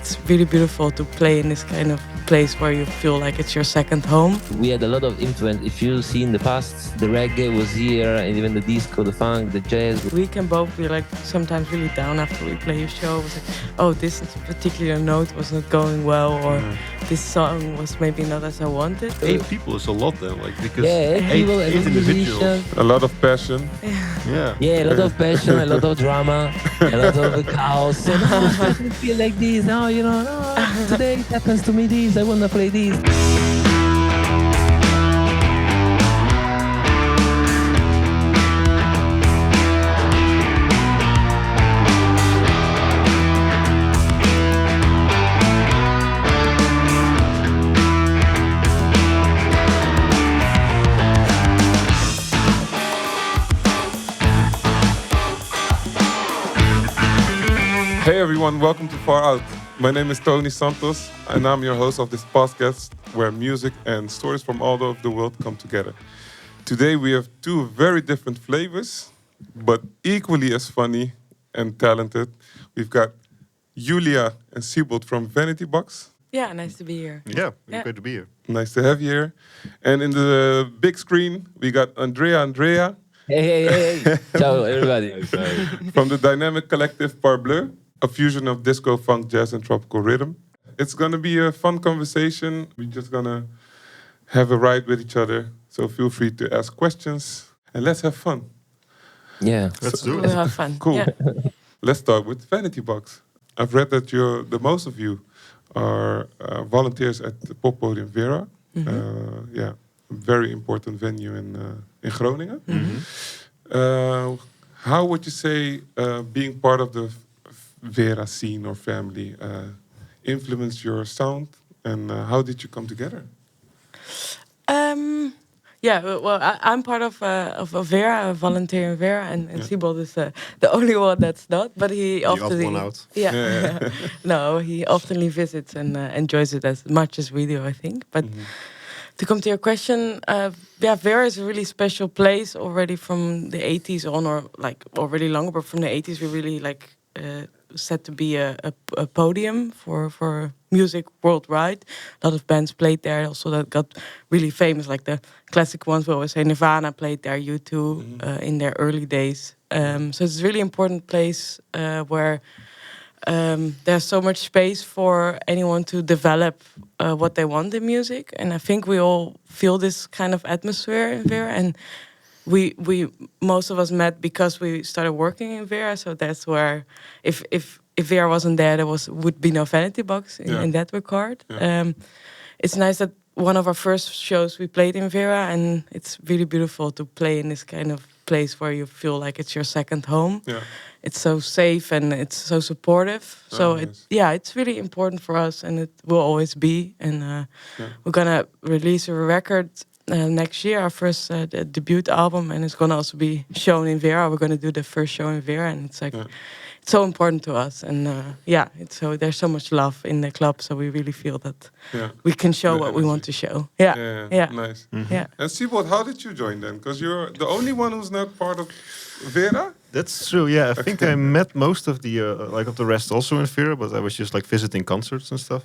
it's really beautiful to play in this kind of place where you feel like it's your second home. We had a lot of influence. If you see in the past, the reggae was here, and even the disco, the funk, the jazz. We can both be like sometimes really down after we play a show. It's like, oh, this particular note was not going well, or this song was maybe not as I wanted. 8 people is a lot then, like, because eight individuals. A lot of passion. Yeah, a lot of passion, a lot of drama, a lot of chaos. And it doesn't feel like this. Oh, today it happens to me this. I wanna play this. Hey everyone, welcome to Far Out. My name is Tony Santos and I'm your host of this podcast where music and stories from all over the world come together. Today we have 2 very different flavors, but equally as funny and talented. We've got Julia and Siebold from Vanity Box. Yeah, nice to be here. Yeah, great to be here. Nice to have you here. And in the big screen, we got Andrea. Hey. Ciao, everybody. From the dynamic collective Parbleu, a fusion of disco, funk, jazz, and tropical rhythm. It's going to be a fun conversation. We're just going to have a ride with each other. So feel free to ask questions and let's have fun. Yeah. Let's do it. We'll have fun. Cool. Yeah. Let's start with Vanity Box. I've read that the most of you are volunteers at the Pop Podium Vera. A very important venue in Groningen. How would you say being part of the Vera scene or family influenced your sound, and how did you come together? I'm part of Vera, a volunteer in Vera, and Siebold is the only one that's not. But he often one out. No, he often visits and enjoys it as much as we do, I think. But to come to your question, Vera is a really special place already from the 80s on, or like already longer, but from the 80s we really set to be a podium for music worldwide. A lot of bands played there also that got really famous, like the classic ones we always say. Nirvana played there, U2 in their early days. So it's a really important place where there's so much space for anyone to develop what they want in music. And I think we all feel this kind of atmosphere in Vera. And we most of us met because we started working in Vera. So that's where if Vera wasn't there would be no Vanity Box in that regard. It's nice that one of our first shows we played in Vera, and it's really beautiful to play in this kind of place where you feel like it's your second home. It's so safe and it's so supportive. It's really important for us, and it will always be. And we're gonna release a record next year, our first debut album, and it's gonna also be shown in Vera. We're gonna do the first show in Vera, and it's it's so important to us. And there's so much love in the club, so we really feel that we can show what we want to show. Nice. And Siebold, how did you join then? Because you're the only one who's not part of Vera. That's true. Yeah, I think I met most of the of the rest also in Vera, but I was just like visiting concerts and stuff.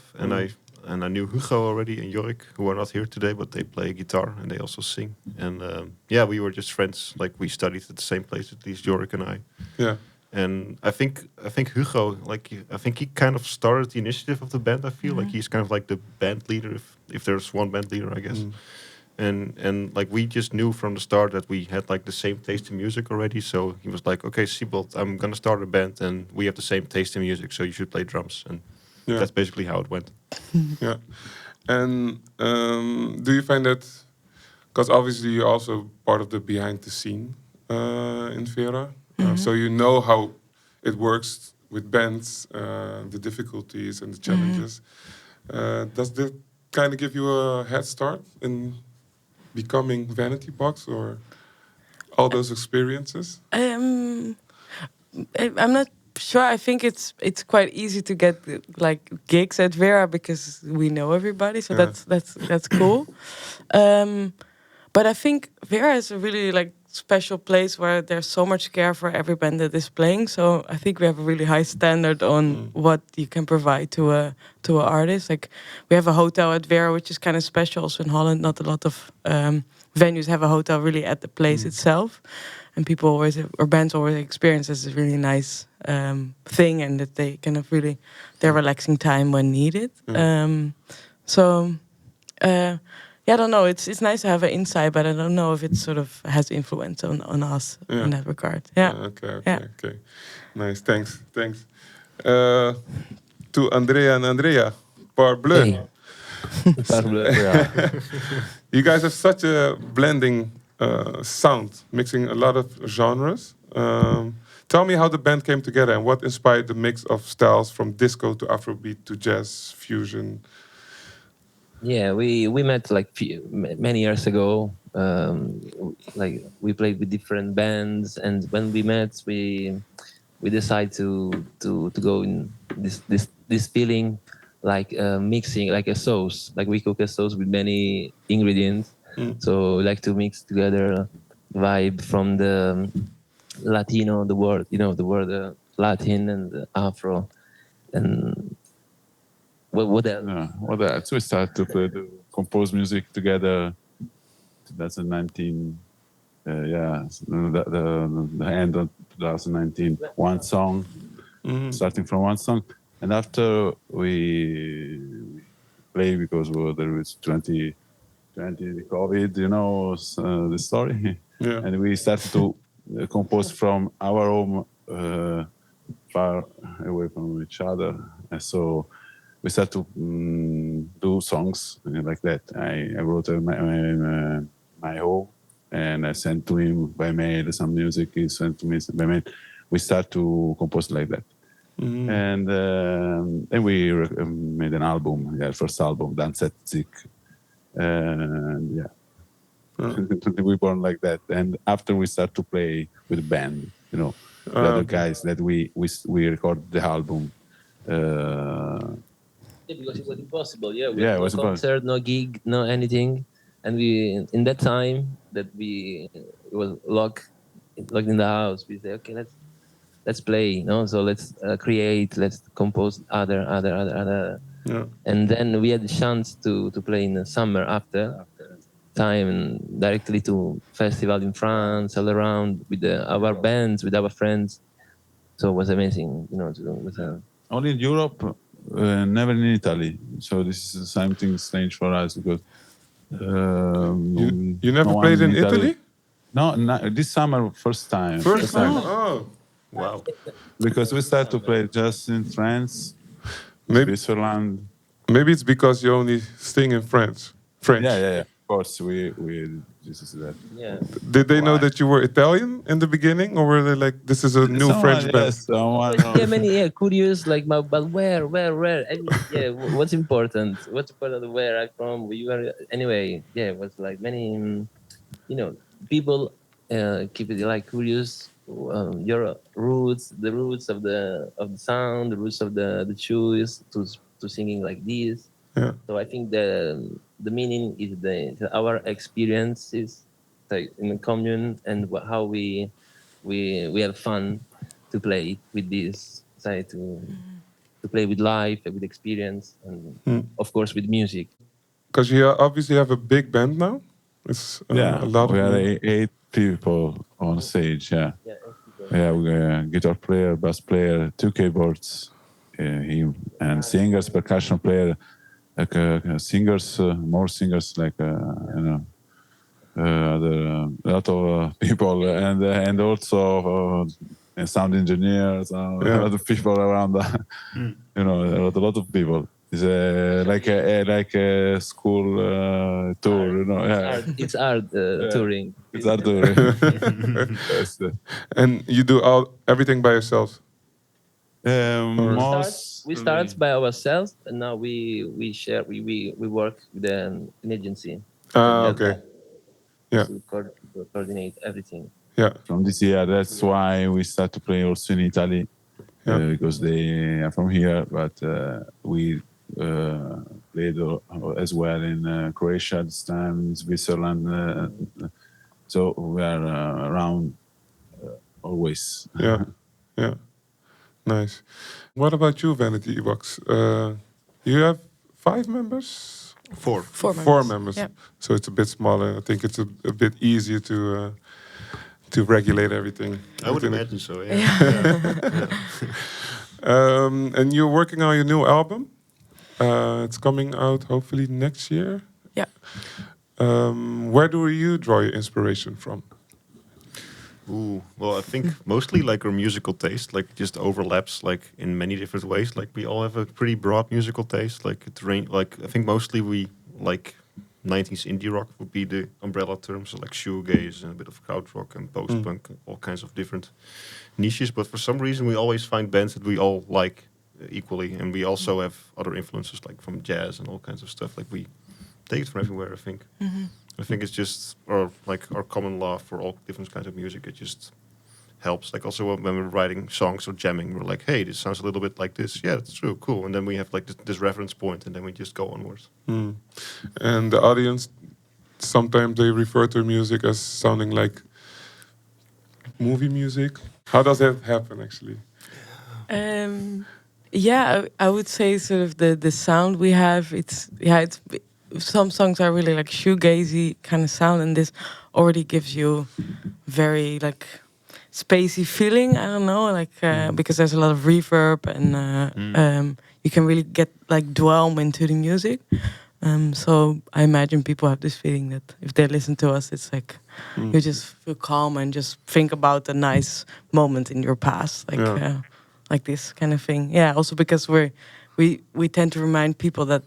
And I knew Hugo already and Jorik, who are not here today, but they play guitar and they also sing. And we were just friends. Like we studied at the same place, at least Jorik and I. Yeah. And I think Hugo, I think he kind of started the initiative of the band. I feel like he's kind of like the band leader, if there's one band leader, I guess. And like we just knew from the start that we had like the same taste in music already. So he was like, okay, Siebold, I'm gonna start a band, and we have the same taste in music, so you should play drums. And that's basically how it went. And do you find that, because obviously you're also part of the behind the scene in Vera, so you know how it works with bands, the difficulties and the challenges. Does that kind of give you a head start in becoming Vanity Box, or all those experiences? I'm not sure. I think it's quite easy to get like gigs at Vera because we know everybody, so that's cool. But I think Vera is a really like special place where there's so much care for every band that is playing. So I think we have a really high standard on what you can provide to a artist. Like we have a hotel at Vera, which is kind of special. Also in Holland, not a lot of venues have a hotel really at the place itself, and people always or bands always experience this as a really nice thing, and that they kind of really their relaxing time when needed. So. Yeah, I don't know. It's nice to have an insight, but I don't know if it sort of has influence on us in that regard. Yeah. Okay. Nice. Thanks. To Andrea and Andrea, Parbleu. Hey. Parbleu. You guys have such a blending sound, mixing a lot of genres. Tell me how the band came together and what inspired the mix of styles from disco to Afrobeat to jazz fusion. Yeah, we met like many years ago. Like we played with different bands, and when we met, we decided to go in this feeling like mixing like a sauce. Like we cook a sauce with many ingredients, so we like to mix together vibe from the Latino, the word Latin and Afro, and what else? Yeah, well, that's we started to compose music together. 2019, the end of 2019. One song, starting from one song, and after we play because there was 2020 the COVID, you know the story, and we started to compose from our home, far away from each other, and so. We started to do songs like that. I wrote my home, and I sent to him by mail some music. He sent to me by mail. We start to compose like that, and then we made an album. Yeah, first album, Dansetzik, and we born like that. And after we start to play with the band, you know, the other guys that we record the album. Because it was impossible. Yeah, it was no concert, no gig, no anything, and we in that time that we was locked in the house. We say, okay, let's play, so let's create, let's compose other, and then we had the chance to play in the summer after time directly to festival in France, all around with our bands, with our friends. So it was amazing, only in Europe. Never in Italy, so this is something strange for us because you never played in Italy? No, this summer first time. First time. Oh, wow! Because we start to play just in France, Switzerland. Maybe it's because you only sing in French. Yeah. Of course, we this is that. Yeah. Did they know that you were Italian in the beginning, or were they like, this is a new French band? Yes, many curious, like, but where? I mean, what's important? What's important? Where I'm from? Where you are? Anyway, it was like many, people keep it like curious. Your roots, the roots of the sound, the roots of the choice to singing like this. Yeah. So I think the meaning is our experiences in the commune and how we have fun to play with this, to play with life, with experience, and of course with music. Because you obviously have a big band now. It's a lot. We are 8 people on stage. Yeah, we are guitar player, bass player, 2 keyboards, him, and singers, percussion player. Like singers, more singers, like a lot of people, and also sound engineers, a lot of people around. A lot of people. It's like a school tour, It's art touring. It's art touring. Yes. And you do everything by yourself. We start by ourselves, and now we share. We work with an agency. Okay. Yeah. To coordinate everything. Yeah. From this year, that's why we start to play also in Italy, because they are from here. But we played as well in Croatia this time, in Switzerland, So we are around always. Yeah, yeah, nice. What about you, Vanity Box? You have 5 members? 4. Four members. Yeah. So it's a bit smaller. I think it's a bit easier to regulate everything. I would within it. imagine so. Yeah. And you're working on your new album. It's coming out hopefully next year. Yeah. Where do you draw your inspiration from? Ooh, well, I think mostly like our musical taste, like just overlaps like in many different ways. Like we all have a pretty broad musical taste. Like like I think mostly we like 90s indie rock would be the umbrella term. So like shoegaze and a bit of krautrock and post-punk, all kinds of different niches. But for some reason, we always find bands that we all like equally, and we also have other influences like from jazz and all kinds of stuff. Like we take it from everywhere, I think. I think it's just our common love for all different kinds of music. It just helps. Like also when we're writing songs or jamming, we're like, hey, this sounds a little bit like this. Yeah, that's true, cool. And then we have like this reference point, and then we just go onwards. And the audience, sometimes they refer to music as sounding like movie music. How does that happen, actually? Yeah, I would say sort of the sound we have. It's some songs are really like shoegazy kind of sound, and this already gives you very like spacey feeling. I don't know, like because there's a lot of reverb and you can really get like dwell into the music. So I imagine people have this feeling that if they listen to us, it's like you just feel calm and just think about a nice moment in your past, like this kind of thing. Yeah. Also because we tend to remind people that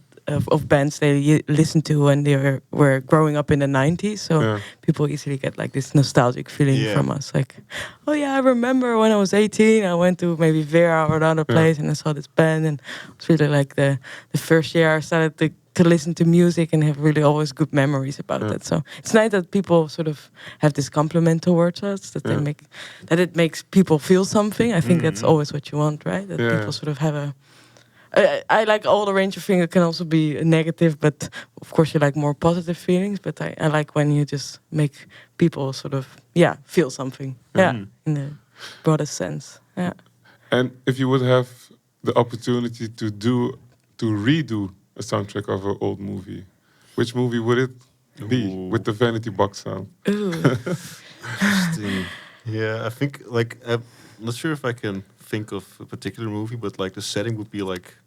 of bands they listen to when they were growing up in the 90s. So people easily get like this nostalgic feeling from us. Like, oh yeah, I remember when I was 18, I went to maybe Vera or another place and I saw this band, and it was really like the first year I started to listen to music and have really always good memories about that. So it's nice that people sort of have this compliment towards us, that they make that it makes people feel something. I think that's always what you want, right? That people sort of have a I like all the range of things. It can also be negative, but of course you like more positive feelings. But I like when you just make people sort of feel something. In the broadest sense. Yeah. And if you would have the opportunity to redo a soundtrack of an old movie, which movie would it be with the Vanity Box sound? Interesting. Yeah, I think like I'm not sure if I can think of a particular movie, but like the setting would be like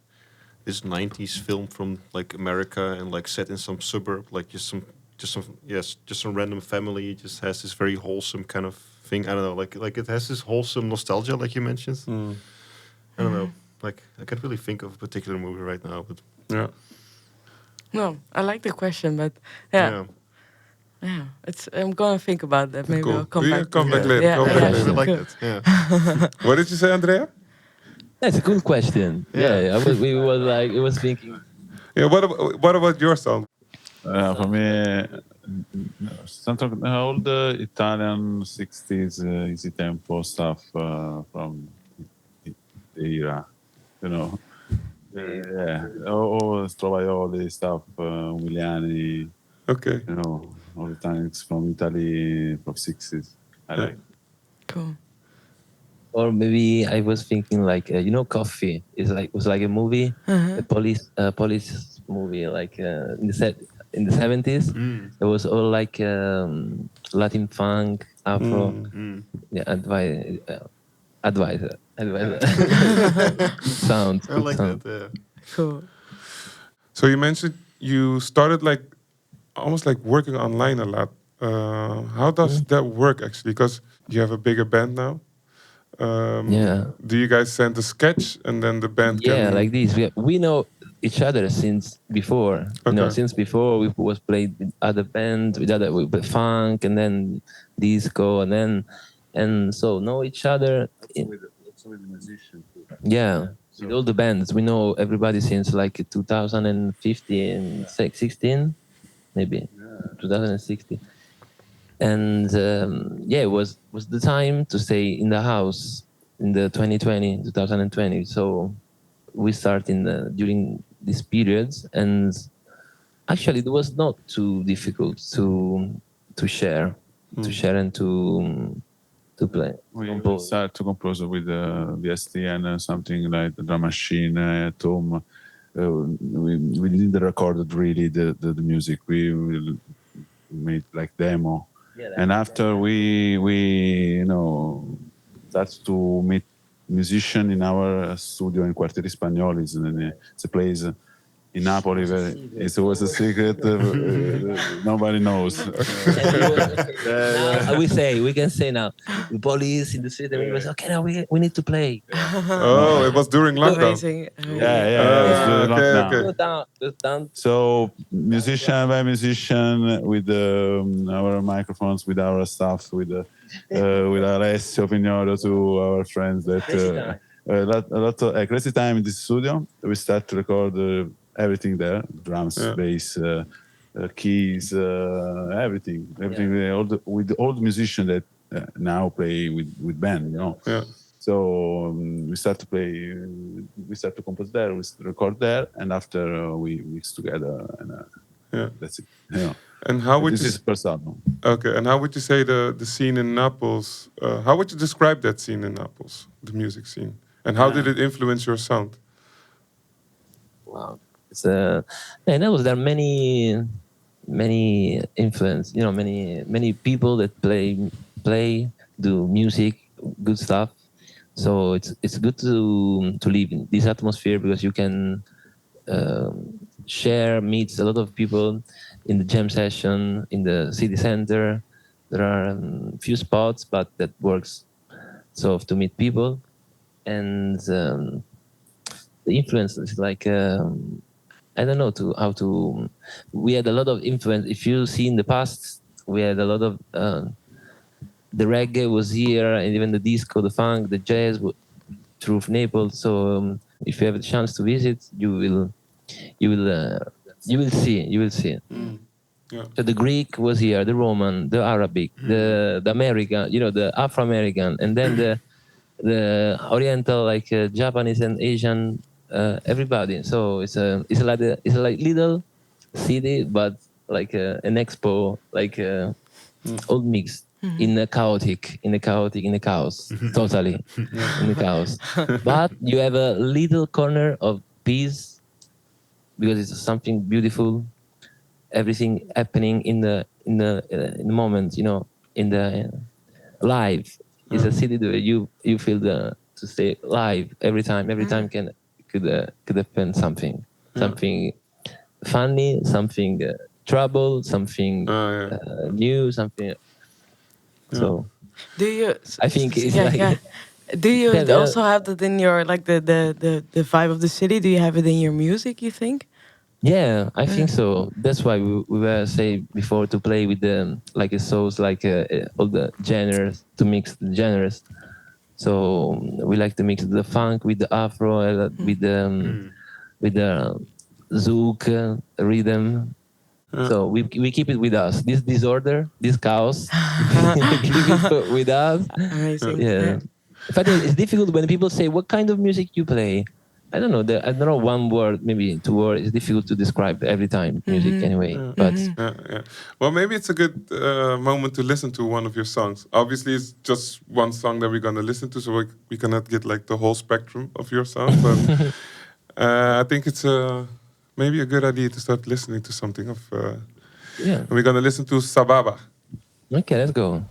this 90s film from like America and like set in some suburb, like just some random family. It just has this very wholesome kind of thing. I don't know, like it has this wholesome nostalgia, like you mentioned. I don't know, like I can't really think of a particular movie right now, but No, I like the question, but yeah, it's I'm gonna think about that. Maybe I'll come back. Come back later. I like that. Yeah. What did you say, Andrea? That's a good question. I was thinking. Yeah. What about your sound? For me, sometimes all the Italian 60s easy tempo stuff from the era, you know. Strovaioli stuff, Umiliani. Okay. You know, all the tanks from Italy from 60s. I like. Cool. Or maybe I was thinking like Coffee was like a movie, a police movie, like in the 70s. It was all like Latin funk, Afro. Yeah, advisor. Sound. I like sound. that. Cool. So you mentioned you started like almost like working online a lot. How does that work actually? Because you have a bigger band now. Do you guys send a sketch and then the band can... Yeah, like this. We know each other since before. Okay. Since before we was played with other bands, with funk and then disco and so know each other. Also with the musicians. Yeah. With all the bands, we know everybody since like 2015, 16, maybe 2016. And it was the time to stay in the house in the 2020. So we start during these periods, and actually it was not too difficult to share to share and to play. We start to compose with VST and something like the drum machine at home. We didn't record really the music. We made like demo, and after we start to meet musician in our studio in Quartiere Spagnolo. It's a place in Napoli. It was a secret. Nobody knows. Now, we can say now, the police in the city. We was okay. Now we need to play. Oh, it was during lockdown. Amazing. Yeah. Okay. Go down. So musician by musician with our microphones, with our stuff, with Alessio Pignolo, to our friends that a lot of crazy time in the studio. We start to record everything there: drums, bass, keys, everything. With all the musicians that now play with band, Yeah. So we start to play, we start to compose there, we record there, and after we mix together, and that's it. And how would this is the first album. Okay, and how would you say the scene in Naples? How would you describe that scene in Naples, the music scene, and how did it influence your sound? Wow, it's and there are many influence. Many people that play, do music, good stuff. So it's good to live in this atmosphere, because you can meet a lot of people in the jam session in the city center. There are few spots, but that works so to meet people, and the influence is like I don't know how to. We had a lot of influence. If you see in the past, we had a lot of. The reggae was here, and even the disco, the funk, the jazz, through Naples. So if you have a chance to visit, you will see. Yeah. So the Greek was here, the Roman, the Arabic, the American, the Afro-American, and then the Oriental, like Japanese and Asian, everybody. So it's like little city, but like an expo, like all mixed. In the chaos, totally in the chaos. But you have a little corner of peace, because it's something beautiful. Everything happening in the moment, in the live. It's a city where you feel to stay live every time. Every time could happen something funny, something trouble, something new, something. So, do you? I think it's like. Do you also have that in your the vibe of the city? Do you have it in your music, you think? Yeah, I think so. That's why we were say before to play with the like a sauce, like all the genres, to mix the genres. So we like to mix the funk with the afro, with the zouk rhythm. So we keep it with us. This disorder, this chaos, keep it with us. Amazing. Yeah. In fact, it's difficult when people say, "What kind of music you play?" I don't know. I don't know, one word, maybe 2 words. It's difficult to describe every time music anyway. But well, maybe it's a good moment to listen to one of your songs. Obviously, it's just one song that we're gonna listen to, so we cannot get like the whole spectrum of your song. But I think it's maybe a good idea to start listening to something of. And we're gonna listen to Sababa. Okay, let's go.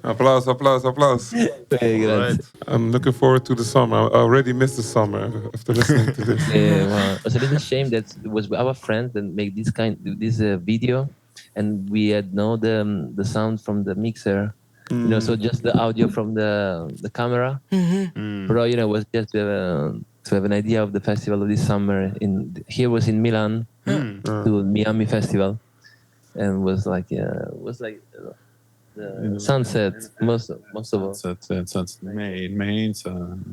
Applause, applause, applause. Right. I'm looking forward to the summer. I already missed the summer after listening to this. Yeah, well, it's a little shame that it was our friends that make this video, and we had no the sound from the mixer, so just the audio from the camera. Bro, was just to have an idea of the festival of this summer. Here was in Milan to Miami Festival, and was like the sunset most of all. Sunset in Maine,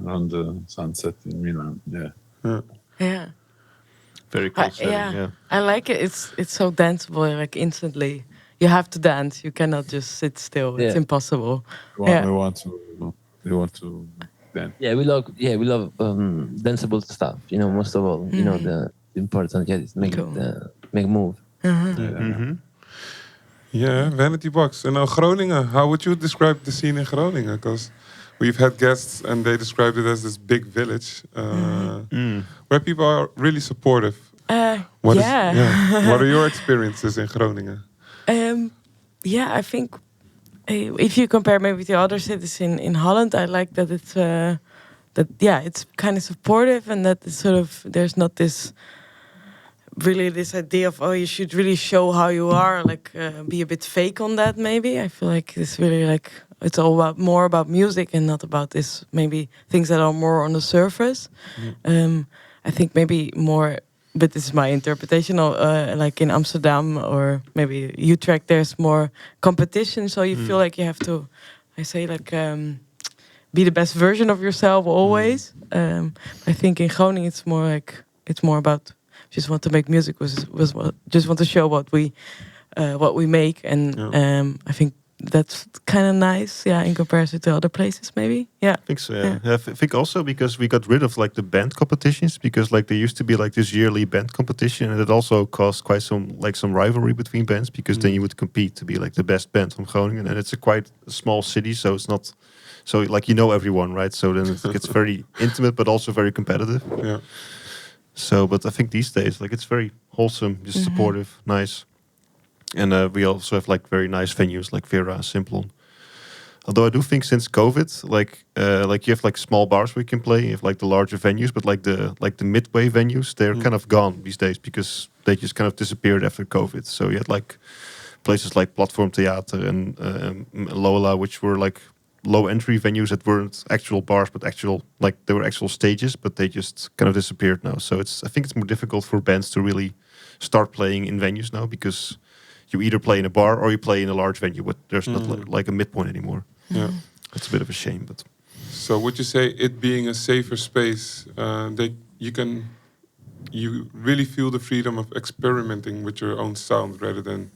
on the sunset in Milan. Yeah. Yeah. Very cool setting. Yeah. I like it. It's so danceable, like instantly. You have to dance. You cannot just sit still. It's Yeah. impossible. We want to dance. Yeah, we love danceable stuff. Most of all, the important is make Cool. make move. Yeah, Vanity Box. And now Groningen. How would you describe the scene in Groningen? Because we've had guests and they described it as this big village where people are really supportive. What are your experiences in Groningen? I think if you compare maybe to other cities in Holland, I like that it's it's kind of supportive, and that it's sort of there's not this idea of you should really show how you are, like be a bit fake on that. Maybe I feel like it's really like it's all more about music and not about this maybe things that are more on the surface. I think maybe more. But this is my interpretation of like in Amsterdam or maybe Utrecht, there's more competition. So you feel like you have to, be the best version of yourself always. I think in Groningen it's more about just want to make music, just want to show what we make, and I think that's kind of nice, in comparison to other places, maybe. Yeah, I think so. Yeah. I think also because we got rid of like the band competitions, because like there used to be like this yearly band competition, and it also caused quite some rivalry between bands, because then you would compete to be like the best band from Groningen, and it's a quite small city, so it's not so like everyone, right? So then it gets very intimate, but also very competitive. Yeah. So, but I think these days, like it's very wholesome, just supportive, nice. And we also have like very nice venues like Vera and Simplon. Although I do think since COVID, like you have like small bars where you can play, you have like the larger venues, but like the midway venues, they're kind of gone these days because they just kind of disappeared after COVID. So you had like places like Platform Theater and Lola, which were like low entry venues that weren't actual bars, but they were actual stages, but they just kind of disappeared now. So I think it's more difficult for bands to really start playing in venues now, because you either play in a bar or you play in a large venue, but there's not like a midpoint anymore. Yeah, it's a bit of a shame. But so would you say it being a safer space, that you really feel the freedom of experimenting with your own sound rather than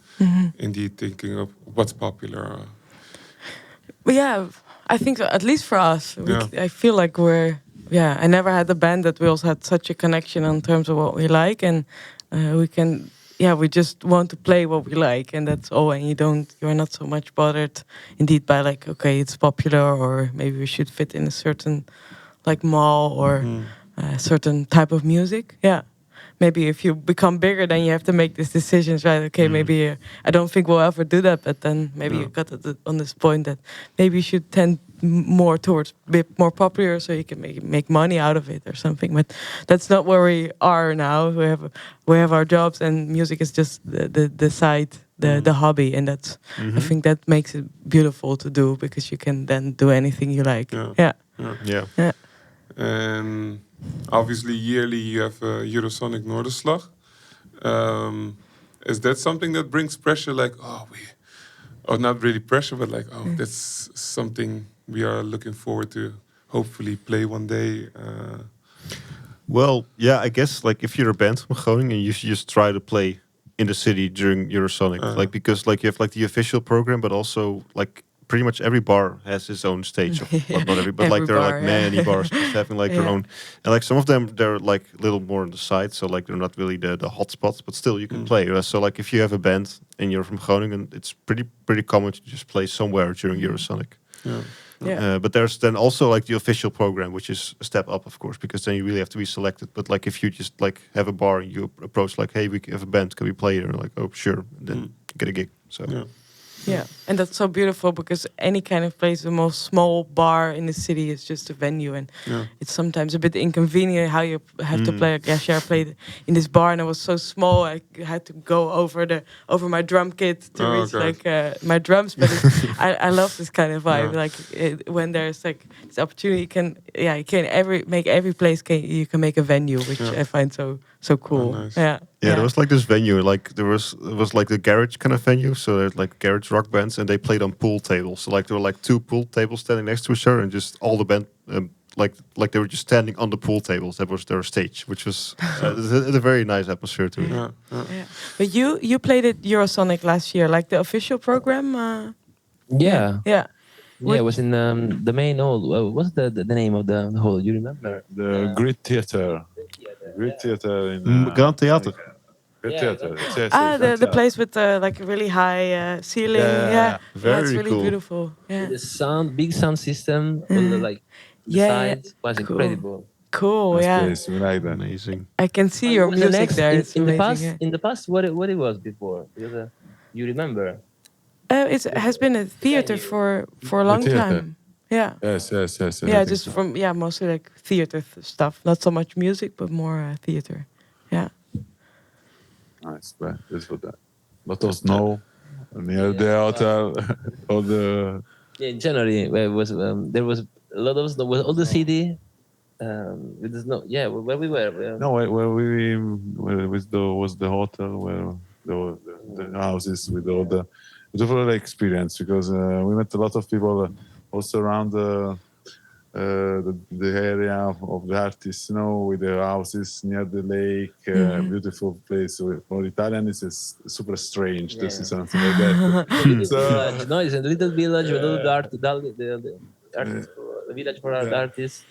indeed thinking of what's popular? But yeah, I think so, at least for us. I feel like I never had a band that we also had such a connection in terms of what we like, and we just want to play what we like, and that's all. And you are not so much bothered indeed by like, okay, it's popular, or maybe we should fit in a certain like mall or a certain type of music. Yeah. Maybe if you become bigger, then you have to make these decisions, right? Okay, maybe I don't think we'll ever do that, but then maybe you got on this point that maybe you should tend more towards a bit more popular, so you can make money out of it or something. But that's not where we are now. We have our jobs, and music is just the side, the hobby, and that's I think that makes it beautiful to do, because you can then do anything you like. Yeah. Obviously, yearly you have Eurosonic Noorderslag. Is that something that brings pressure? Like, not really pressure, but like, that's something we are looking forward to hopefully play one day. Well, yeah, I guess like if you're a band from Groningen, you should just try to play in the city during Eurosonic, because like you have like the official program, but also like pretty much every bar has its own stage. Well, not every, but like there are like many bars just having like their own, and like some of them they're like a little more on the side, so like they're not really the hot spots, but still you can play. So like if you have a band and you're from Groningen, it's pretty common to just play somewhere during Eurosonic. But there's then also like the official program, which is a step up, of course, because then you really have to be selected. But like if you just like have a bar and you approach like, hey, we have a band, can we play here? And like, oh, sure, and then you get a gig. So Yeah, and that's so beautiful because any kind of place, the most small bar in the city is just a venue, and it's sometimes a bit inconvenient how you have to play. Like Yashar played in this bar, and it was so small. I had to go over my drum kit to reach my drums. But I love this kind of vibe. Like when there's like this opportunity, you can make every place you can make a venue, which I find so cool. Oh, nice. Yeah. Yeah, there was like this venue, like it was like the garage kind of venue. So there's like garage rock bands, and they played on pool tables. So like there were like two pool tables standing next to each other, and just all the band like they were just standing on the pool tables. That was their stage, which was a very nice atmosphere to it. Yeah. But you played at Eurosonic last year, like the official program. Yeah. Yeah. Yeah, it was in the main hall. What's the name of the hall? You remember? The Great Theater. Great Theater in Grand Theater. Great Yeah, Theater. The place with the like a really high ceiling. Yeah. Very it's really cool. beautiful. Yeah. The big sound system on the like the sides was Cool. incredible. Cool. Nice Yeah. place. We like that. Amazing. I can see What your was the music next- there. in, It's in the amazing. past. In the past, what it was before? Because you remember? It has been a theater for a long theater. time. Yeah. Yes. I Yeah, think just so. from mostly like theater stuff. Not so much music, but more theater. Yeah. Nice. But this for that. Lot of snow near the hotel. All the Yeah, in January there was a lot of snow. Was all the city? With the snow. Yeah, where we were. no where was the hotel where the houses with all the it was a really experience because we met a lot of people also around the area of the artists, with the houses near the lake, beautiful place. So for Italian, it's super strange to see something like that. Village, no, it's a little village with all the art, the artists, the village for art artists.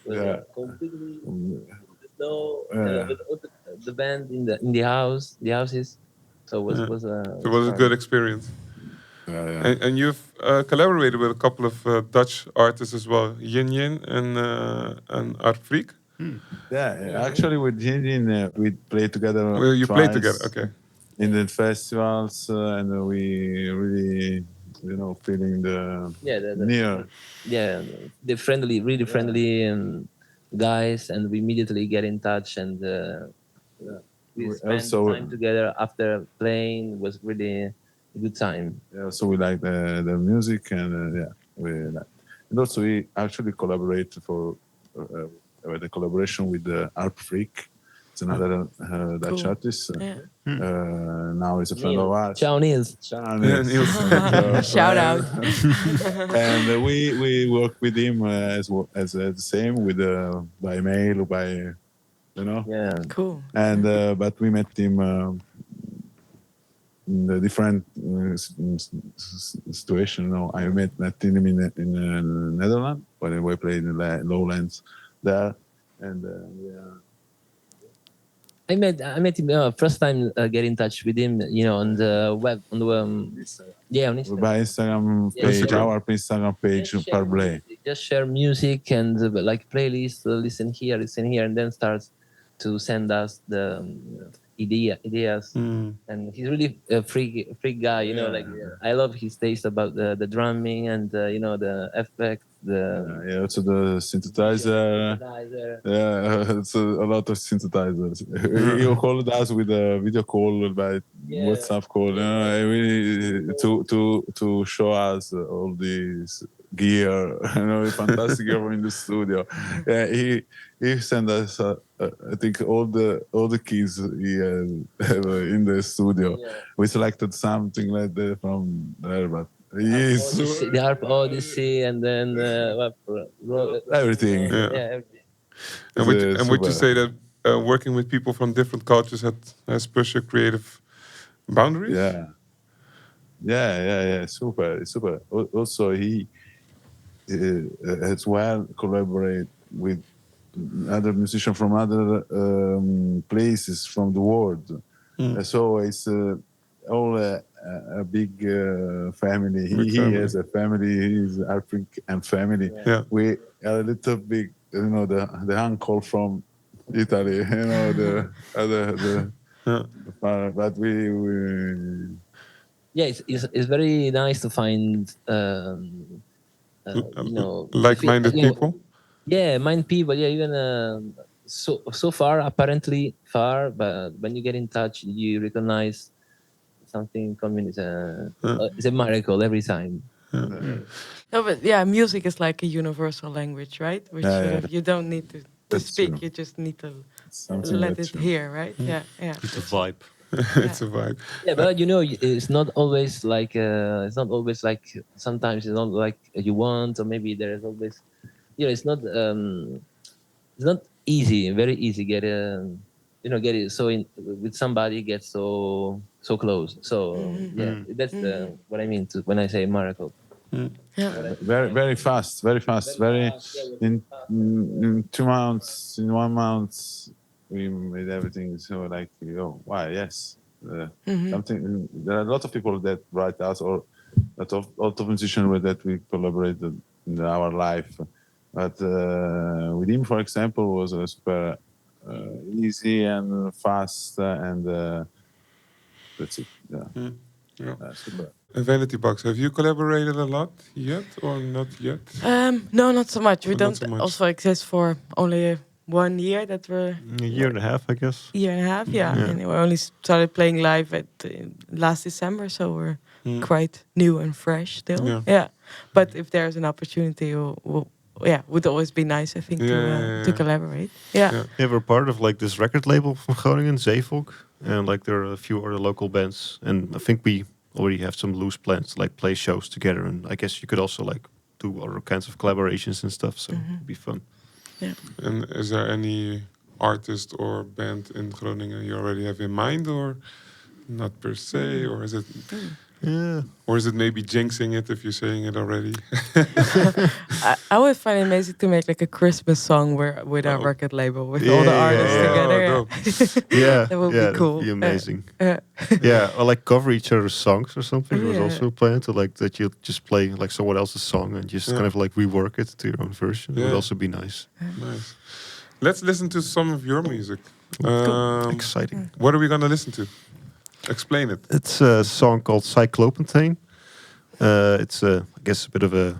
Was completely snow with all the band in the houses. So it was a good experience. Yeah. And you've collaborated with a couple of Dutch artists as well, Yin Yin and Art Freak. Yeah, actually with Jinjin, we played together. Well, you played twice together, okay. in the festivals, and we really, feeling the near. Yeah, the friendly, really friendly guys, and we immediately get in touch, and we spent time together after playing. Was really a good time. Yeah, so we like the music, and and also we actually collaborate for the collaboration with the Art Freak. It's another Dutch artist. Now he's a friend of ours. Ciao, Niels. Ciao, Niels. Shout out. And we work with him as the same with by mail or by Yeah. Cool. And but we met him in a different situation. I met him in the Netherlands when we played in the Lowlands there, and I met him first time get in touch with him, on the web on Instagram. by Instagram page, our Instagram page, Parbleu. Just share music and like playlist, listen here, and then starts to send us the ideas. And he's really a freak guy, I love his taste about the drumming and the effects, also the synthesizer. Yeah, it's a lot of synthesizers. He called us with a video call by WhatsApp call, to show us all these gear, fantastic gear in the studio. Yeah, he sent us, I think all the keys he have in the studio. We selected something like that from there, but the Harp Odyssey, and then everything. Everything. And would you say that working with people from different cultures has pushed your creative boundaries? Yeah, super. Also, he as well collaborate with other musicians from other places from the world. So it's all a big family. He has a family. He's African and family. We are a little big, the uncle from Italy. But yeah, it's very nice to find you know, like-minded people. Yeah, mind people. Yeah, even so far, apparently far, but when you get in touch, you recognize something coming. It's a miracle every time. No, but yeah, music is like a universal language, right? Which you don't need to That's speak; true. you just need to Something let that's it true. hear, right? Yeah, yeah. It's a vibe. It's a vibe. Yeah, but you know, it's not always like sometimes it's not like you want, or maybe there is always, you know, it's not easy, very easy get get it so in with somebody get so close. So yeah, that's what I mean when I say miracle. Yeah. Very fast, very fast, very in 2 months, in 1 month, we made everything. So like, why? Yes, something. There are a lot of people that write us, or a lot of musicians with that we collaborated in our life. But with him, for example, was super easy and fast, and that's it. Yeah, Yeah. super. Vanity Box, have you collaborated a lot yet or not yet? No, not so much. We Not don't so much. also exist for only 1 year. That we're A year and a half, I guess. year and a half, yeah. Yeah. And we only started playing live at last December, so we're quite new and fresh still. Yeah. Yeah, but if there's an opportunity, would always be nice, I think, to collaborate. Yeah. Yeah, we're part of like this record label from Groningen, Zeevolk, and like there are a few other local bands, and I think we already have some loose plans to like play shows together, and I guess you could also like do other kinds of collaborations and stuff, so it'd be fun. Yeah. And is there any artist or band in Groningen you already have in mind, or not per se, or is it? Yeah. Or is it maybe jinxing it if you're saying it already? I would find it amazing to make like a Christmas song with our record label with all the artists together. Oh, Yeah, That would be cool. That'd be amazing. Yeah, or like cover each other's songs or something. There was also a plan to like that you just play like someone else's song and just kind of like rework it to your own version. It would also be nice. Nice. Let's listen to some of your music. Exciting. What are we gonna listen to? Explain it. It's a song called Cyclopentane. It's I guess a bit of a,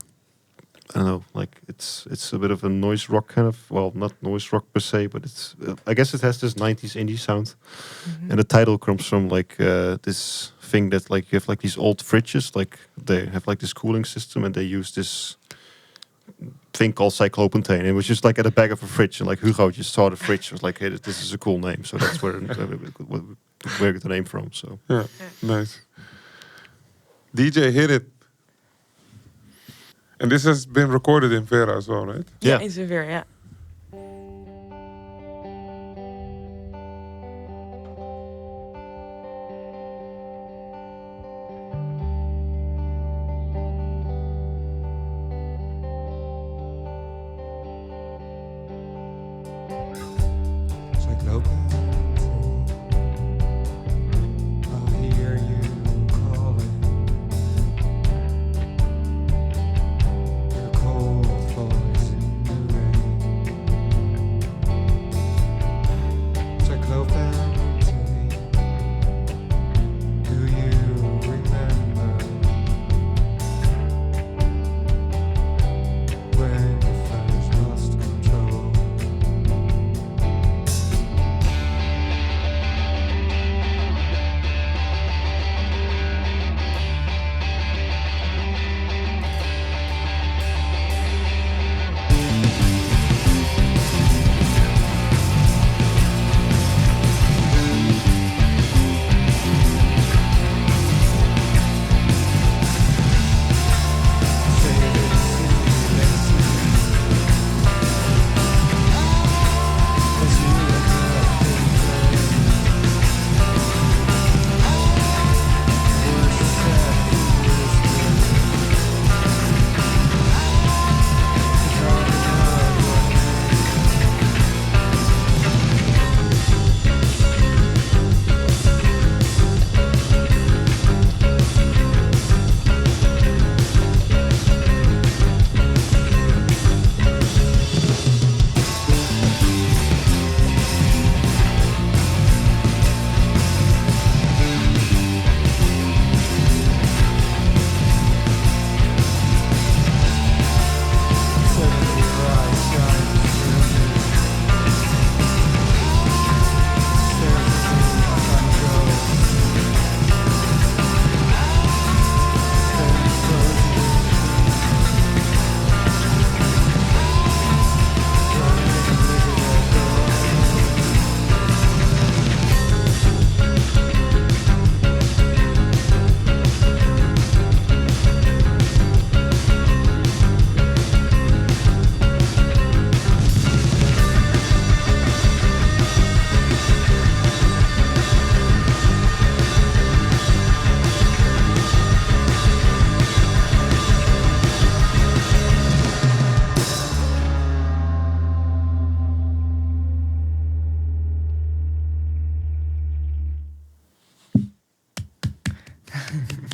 I don't know, like it's a bit of a noise rock kind of, well, not noise rock per se, but it's I guess it has this 90s indie sound. And the title comes from like this thing that like you have like these old fridges, like they have like this cooling system and they use this thing called Cyclopentane. It was just like at the back of a fridge, and like Hugo just saw the fridge, was like, hey, this is a cool name, so that's where we get the name from. So Yeah, nice. DJ, hit it. And this has been recorded in Vera as well, right? Yeah, in Vera, yeah. Your cold voice in the rain.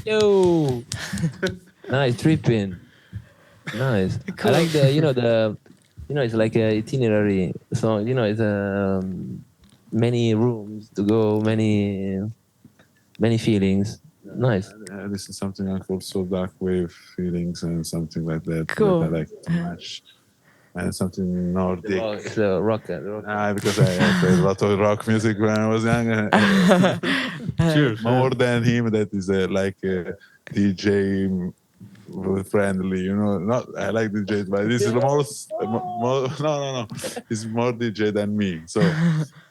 Yo, nice tripping. Nice. I like the it's like a itinerary song. It's many rooms to go, many feelings. Nice. This is something I call so dark wave feelings and something like that Cool. that I like too much. And something Nordic. Oh, it's a rock. Because I played a lot of rock music when I was young. Cheers. More than him, that is like a DJ friendly, Not I like DJs, but this is more no. He's more DJ than me. So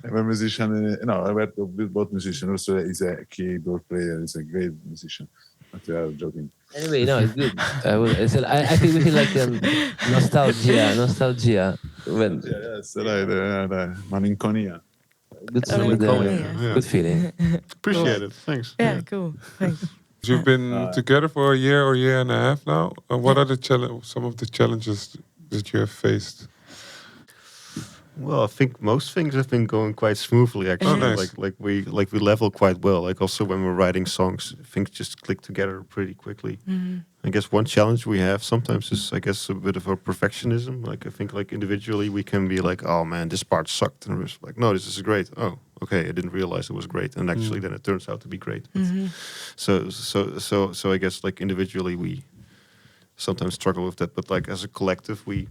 I'm a musician. I work with both musicians. Also, he's a keyboard player. He's a great musician. But we are joking. Anyway, no, it's good. I think we feel like nostalgia. When Yes, right. Malinconia. good feeling. Appreciate it. Thanks. Yeah, cool. Thanks. You've been together for a year and a half now. What are some of the challenges that you have faced? Well, I think most things have been going quite smoothly actually. Oh, nice. Like we level quite well. Like also when we're writing songs, things just click together pretty quickly. I guess one challenge we have sometimes is I guess a bit of our perfectionism. Like I think like individually we can be like, oh man, this part sucked, and we're like, no, this is great. Oh, okay, I didn't realize it was great, and actually then it turns out to be great. So I guess like individually we sometimes struggle with that, but like as a collective we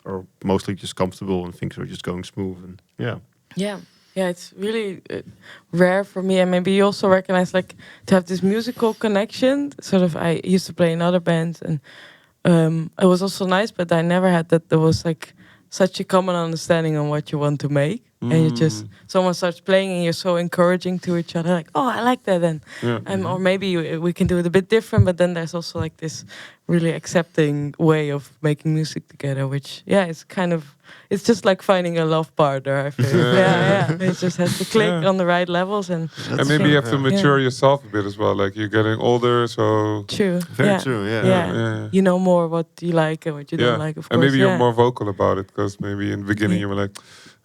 are mostly just comfortable and things are just going smooth, and Yeah, it's really rare for me, and maybe you also recognize like to have this musical connection. Sort of, I used to play in other bands, and it was also nice, but I never had that. There was like such a common understanding on what you want to make, and you just someone starts playing, and you're so encouraging to each other, like, oh, I like that, and or maybe we can do it a bit different. But then there's also like this really accepting way of making music together, which it's just like finding a love partner. I feel. Yeah. It just has to click on the right levels, and maybe you have to mature yourself a bit as well. Like you're getting older, so true. very true. Yeah. You know more what you like and what you don't like, of course. And maybe you're more vocal about it because maybe in the beginning you were like,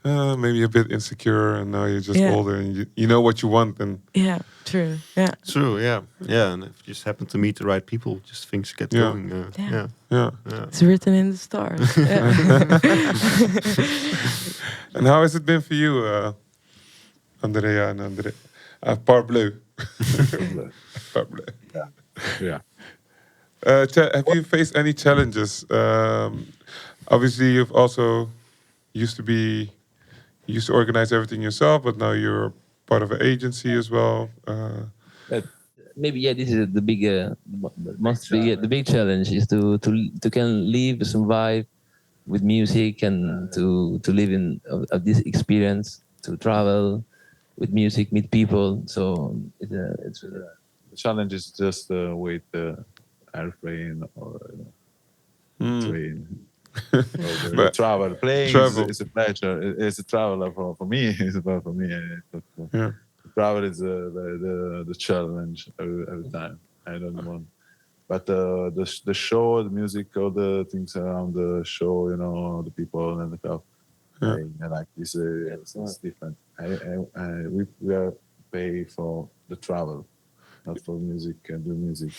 maybe a bit insecure, and now you're just older and you know what you want. And true. And if you just happen to meet the right people, just things get going. It's written in the stars. And how has it been for you, Andrea and Andre? Parbleu. Parbleu. Yeah. Have you faced any challenges? Obviously, you've also used to organize everything yourself, but now you're part of an agency as well. Maybe this is the big challenge is to can live, survive with music, and to live in of this experience, to travel with music, meet people. So it's the challenge is just wait the airplane or train. But travel, playing is a pleasure. It's a travel for me. It's about for me. Travel is the challenge every time. I don't want, but the show, the music, all the things around the show, the people and the crowd. I like this. It's different. We are pay for the travel, not for music and do music.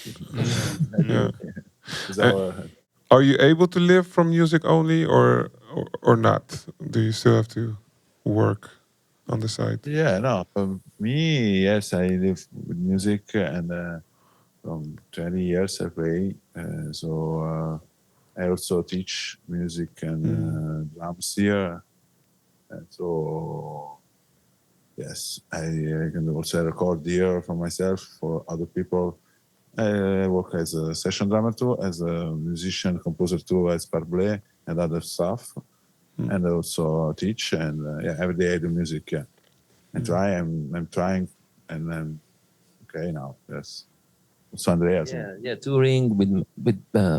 Are you able to live from music only, or not? Do you still have to work on the side? Yeah, no. For me, yes, I live with music, and from 20 years I play. So I also teach music and drums here. And so, yes, I can also record here for myself, for other people. I work as a session drummer too, as a musician, composer too, as Parbleu and other stuff. And I also teach, and every day I do music. Yeah, I'm trying, and I'm okay now. Yes, so Andrea. Touring with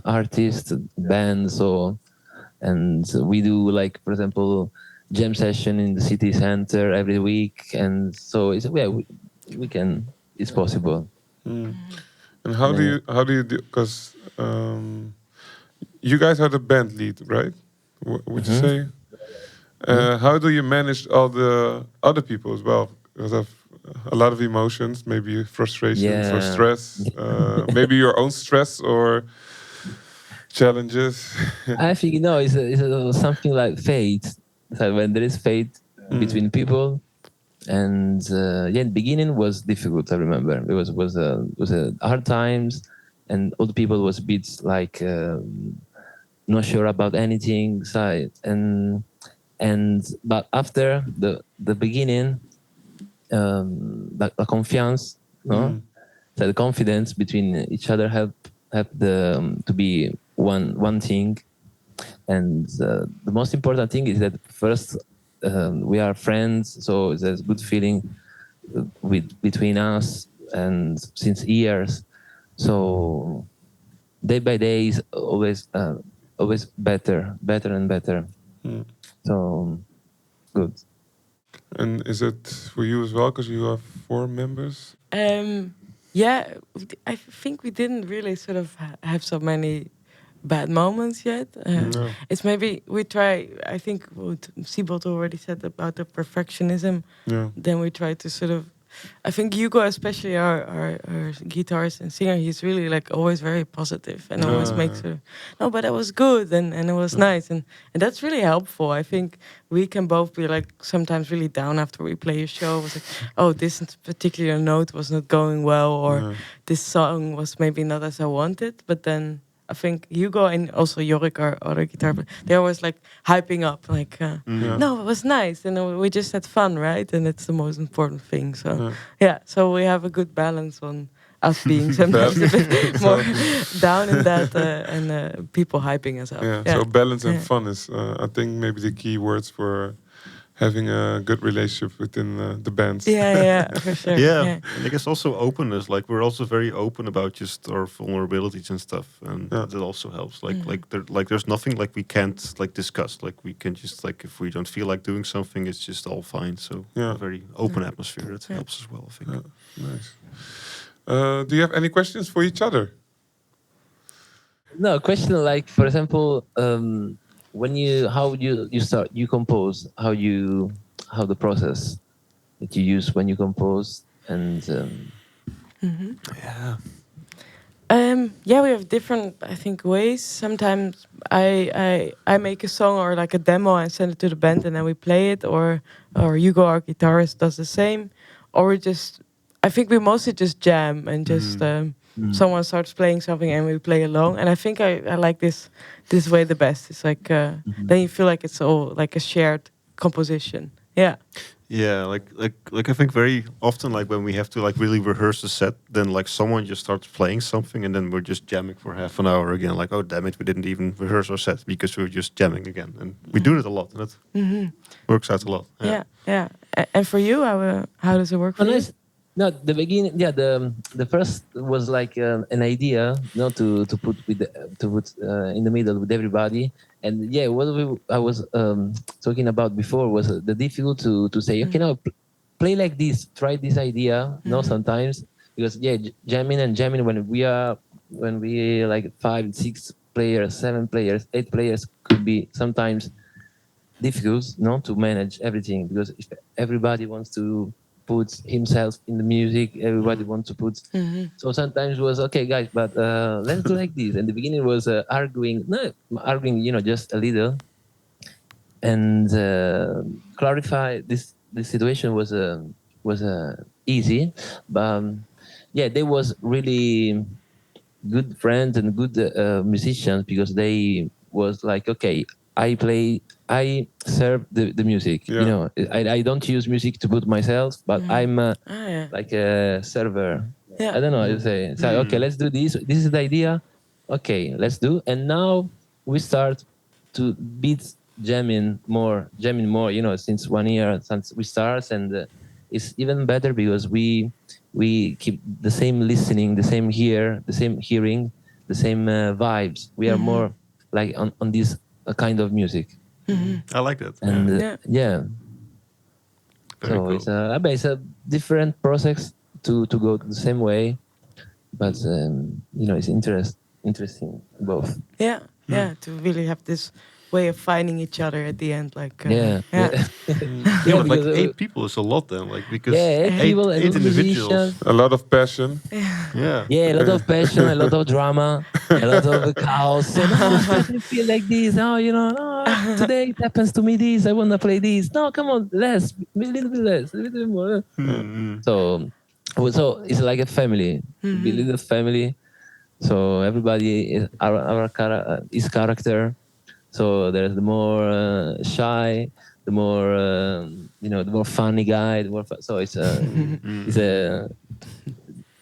artists, bands, and we do like, for example, jam session in the city center every week, and so we can. It's possible. And how do you do? Because you guys are the band lead, right? Would you say? How do you manage all the other people as well? Because a lot of emotions, maybe frustrations or Yeah. stress, maybe your own stress or challenges. I think it's something like fate. So when there is fate between people, and yeah, the beginning was difficult. I remember it was hard times, and all the people was a bit like not sure about anything. So but after the beginning, the confiance, no, so the confidence between each other help the to be one thing. And the most important thing is that first we are friends, so there's good feeling between us, and since years. So day by day is always better and better. So good. And is it for you as well? Because you have 4 members. Yeah, I think we didn't really sort of have so many bad moments yet. No. It's maybe we try. I think what Siebold already said about the perfectionism. Yeah. Then we try to sort of. I think Hugo, especially our guitarist and singer, he's really like always very positive and always makes her, no, but that was good and it was nice and that's really helpful. I think we can both be like sometimes really down after we play a show. It was like, oh, this particular note was not going well, or this song was maybe not as I wanted, but then I think Hugo and also Jorik, our other guitar player, they're always like hyping up, like, no, it was nice, and we just had fun, right? And it's the most important thing. So, yeah, so we have a good balance on us being sometimes a bit more down in that, and people hyping us up. Yeah. So balance and fun is, I think, maybe the key words for having a good relationship within the bands. Yeah, for sure. Yeah, and I guess also openness. Like we're also very open about just our vulnerabilities and stuff, and that also helps. Like there's nothing like we can't like discuss. Like we can just like if we don't feel like doing something, it's just all fine. So a very open atmosphere that helps as well. I think. Nice. Do you have any questions for each other? No, question like, for example, when you compose, how the process that you use when you compose, and yeah, we have different, I think, ways. Sometimes I make a song or like a demo and send it to the band, and then we play it, or Hugo, our guitarist, does the same, or I think we mostly just jam and just someone starts playing something and we play along. And I think I like this way the best. It's like then you feel like it's all like a shared composition. Yeah. Yeah, like I think very often, like when we have to like really rehearse a set, then like someone just starts playing something, and then we're just jamming for half an hour again. Like, oh damn it, we didn't even rehearse our set because we were just jamming again, and we do it a lot, and it works out a lot. Yeah. And for you, how does it work for you? No, the beginning, yeah, the first was like an idea, to put in the middle with everybody, and yeah, what I was talking about before was the difficult to say, okay, now play like this, try this idea, sometimes because jamming when we like 5, 6 players, 7 players, 8 players could be sometimes difficult, to manage everything, because if everybody wants to put himself in the music, everybody wants to put. So sometimes it was okay, guys, but let's do like this. And the beginning was arguing, just a little, and clarify this. This situation was easy, but yeah, they was really good friends and good musicians, because they was like, okay, I serve the music. I don't use music to put myself, but I'm like a server. I don't know how to say. So okay, let's do this. This is the idea. Okay, let's do. And now we start to beat jamming more. Since 1 year since we start, and it's even better because we keep the same listening, the same hearing, the same vibes. We are more like on this kind of music. I like that. And yeah. Very So cool. it's a different process to go the same way, but it's interesting both. Yeah, to really have this way of finding each other at the end. Like Yeah. yeah. Yeah, but like because, 8 people is a lot then. Like because yeah, 8 people, a eight lot of individuals. musicians. A lot of passion. Yeah. Yeah, a lot of passion, a lot of drama, a lot of chaos. So no, I feel like this. No, no, today it happens to me this. I want to play this. No, come on, less, a little bit less, a little bit more. So it's like a family, be a little family. So everybody is is character. So there's the more shy, the more the more funny guy. The more so it's a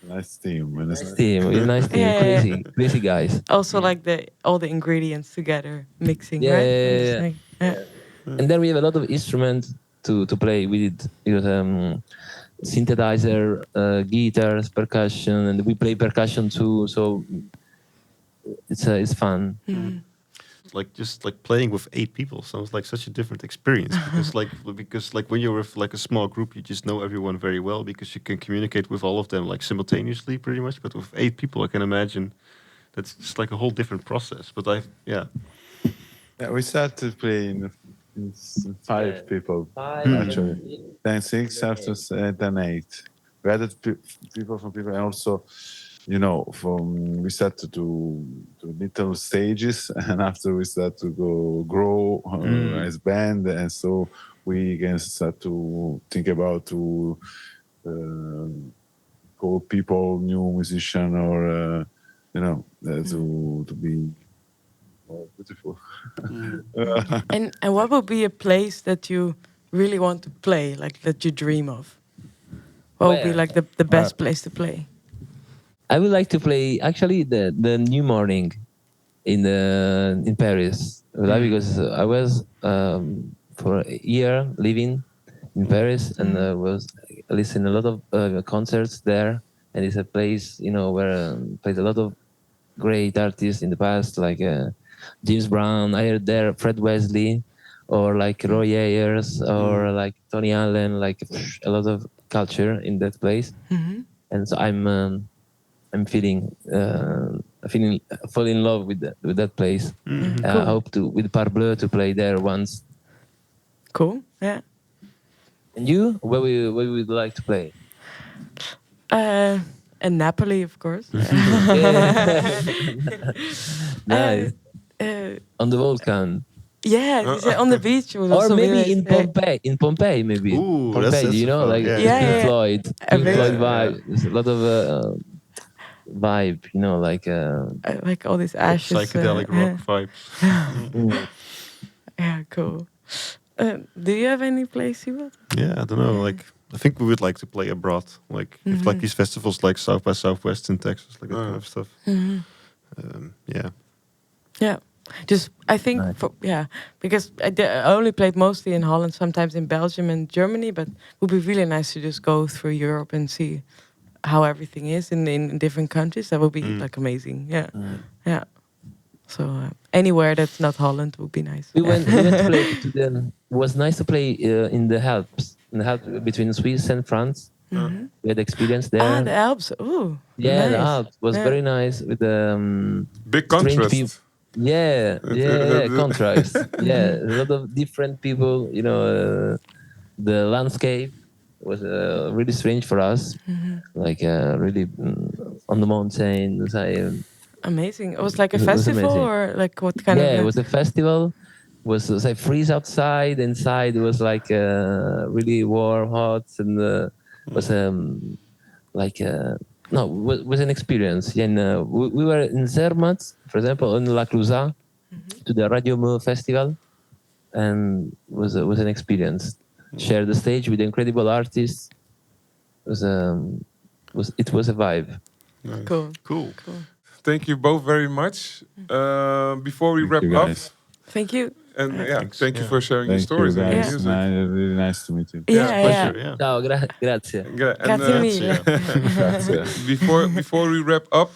Nice team. nice team. It's a nice team. Yeah. Crazy guys. Also, like all the ingredients together mixing, Yeah, right? yeah, I'm just yeah, saying, yeah. And then we have a lot of instruments to play with it because synthesizer, guitars, percussion, and we play percussion too. So it's fun. Like just like playing with 8 people sounds like such a different experience because like when you're with like a small group you just know everyone very well because you can communicate with all of them like simultaneously pretty much, but with 8 people I can imagine that's just like a whole different process. But Yeah, we started playing in 5 people actually, then 6 after then 8. We added people from people, and also we start to do little stages, and after we start to grow as band, and so we can start to think about to call people new musician or to be more beautiful. And what would be a place that you really want to play, like that you dream of? What would be Where? like the best place to play? I would like to play actually the New Morning in Paris. Because I was for a year living in Paris and was listening a lot of concerts there. And it's a place where played a lot of great artists in the past, like James Brown. I heard there Fred Wesley, or like Roy Ayers, or like Tony Allen. Like a lot of culture in that place. And so I'm feeling fall in love with that place. Cool. I hope to with Parbleu to play there once. Cool. Yeah. And you, where would you like to play? And Napoli, of course. Nice. On the volcan. Yeah, on the beach was Or also maybe really in nice. Pompeii. In Pompeii, maybe. Ooh, Pompeii, that's do you know, fun. like Yeah, yeah. Pink Yeah. Floyd. Pink Amazing. Floyd Yeah, vibe. There's a lot of vibe, like. Like all these ashes. psychedelic rock vibes. Yeah, cool. Do you have any place you would? Yeah, I don't know. Like, I think we would like to play abroad. Like, if like these festivals like South by Southwest in Texas, like that kind of stuff. Yeah. Yeah. Just, I think, Nice. because I only played mostly in Holland, sometimes in Belgium and Germany, but it would be really nice to just go through Europe and see how everything is in different countries. That would be like amazing. Yeah. Yeah. So anywhere that's not Holland would be nice. We went to play to the. It was nice to play in the Alps, between Swiss and France. We had experience there. The Alps. Ooh. Yeah, nice. the Alps was very nice with the Big strange contrast. people. Yeah, contrast. Yeah, a lot of different people. The landscape was really strange for us. Like really on the mountains. Amazing. It was like a It was festival amazing. or like what kind of? Yeah, it was a festival. Was like freeze outside. Inside it was like really warm, hot, and was like no, was an experience. And we were in Zermatt, for example, in La Clusaz, to the Radio Mo festival, and was an experience. Share the stage with incredible artists. It was a vibe. Nice. Cool. Thank you both very much. Before we wrap you, up, guys. Thank you. and Thanks. thank you for sharing your Thank stories you, and your guys. music. Really nice to meet you. Yeah. Pleasure. Yeah. Ciao, grazie. And, Grazie mille. before we wrap up,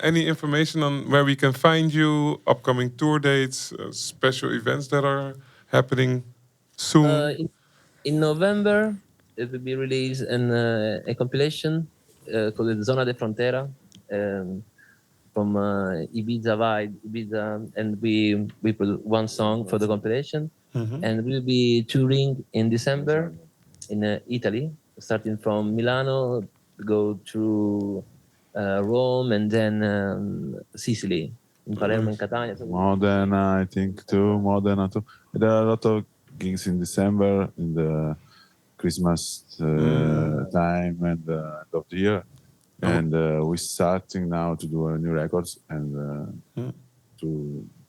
any information on where we can find you, upcoming tour dates, special events that are happening soon? In November, it will be released a compilation called Zona de Frontera. from Ibiza vibe, Ibiza, and we put one song for the compilation, and we'll be touring in December in Italy, starting from Milano, go through Rome, and then Sicily, in Palermo and Catania. Modena, I think too. Modena too. There are a lot of gigs in December, in the Christmas time and end of the year. And we're starting now to do new records and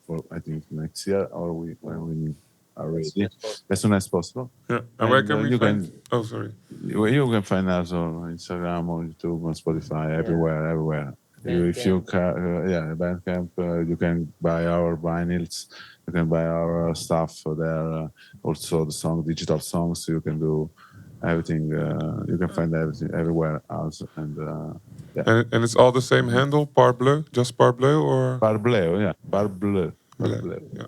for I think next year or when we are ready, as soon as possible. Yeah, and where can we you find? Oh, sorry. You can find us on Instagram, on YouTube, on Spotify, everywhere. If you Bandcamp, you can buy our vinyls, you can buy our stuff there. Also the digital songs, you can do everything. You can find everything everywhere else, and And it's all the same handle, Parbleu, just Parbleu, or Parbleu, yeah, Parbleu. Yeah.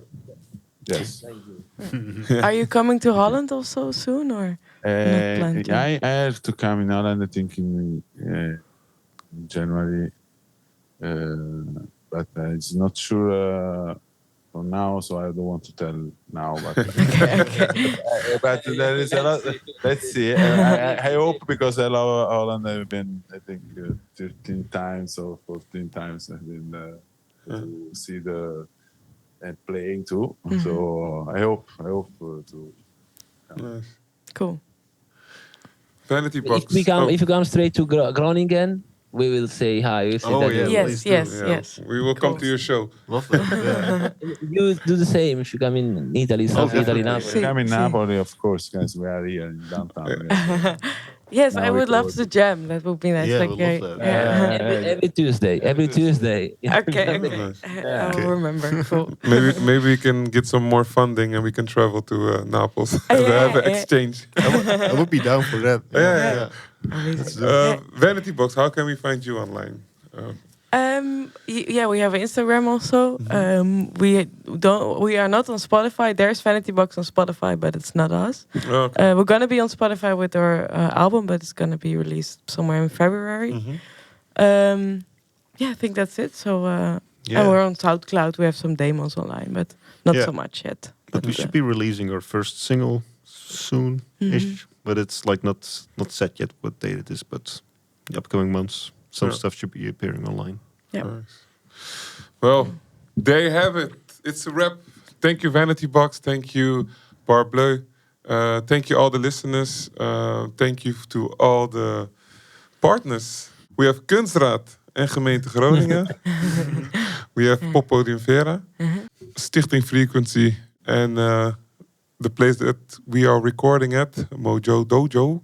Yes. Are you coming to Holland also soon, or not planned yet? I have to come in Holland, I think in January, but it's not sure for now, so I don't want to tell now. But, but there is a lot. Let's see. I hope, because I love Holland. I've been, I think, 13 times or 14 times. I've been to see and playing too. So I hope to. Nice. Cool. Vanity Box. If you come straight to Groningen, we will say hi. We'll say Yes. We will come to your show. Lovely. Yeah. You do the same if you come in Italy, South Italy, Naples. Come in Napoli, of course, guys. We are here in downtown. Yes, Now I would love to jam. That would be nice. Yeah, like, we love that. Every Tuesday. Every Tuesday. Okay. Nice. I will remember. Cool. Maybe we can get some more funding and we can travel to Naples and have an exchange. I would be down for that. Yeah. Amazing. Vanity Box, how can we find you online? We have an Instagram also. We are not on Spotify. There's Vanity Box on Spotify, but it's not us. Okay. We're gonna be on Spotify with our album, but it's gonna be released somewhere in February. I think that's it. So and we're on SoundCloud. We have some demos online, but not so much yet. But we should be releasing our first single soon-ish. But it's like not set yet what date it is. But the upcoming months, some stuff should be appearing online. Yeah. Nice. Well, there you have it. It's a wrap. Thank you, Vanity Box. Thank you, Parbleu. Thank you, all the listeners. Thank you to all the partners. We have Kunstraad en Gemeente Groningen. We have Poppodium Vera, Stichting Frequency, and the place that we are recording at, Mojo Dojo.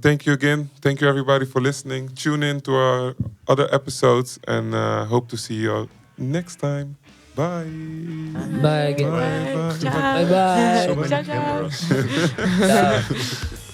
Thank you again. Thank you, everybody, for listening. Tune in to our other episodes, and hope to see you next time. Bye. Bye. Bye. Bye. Bye. So many Ciao. cameras. Ciao.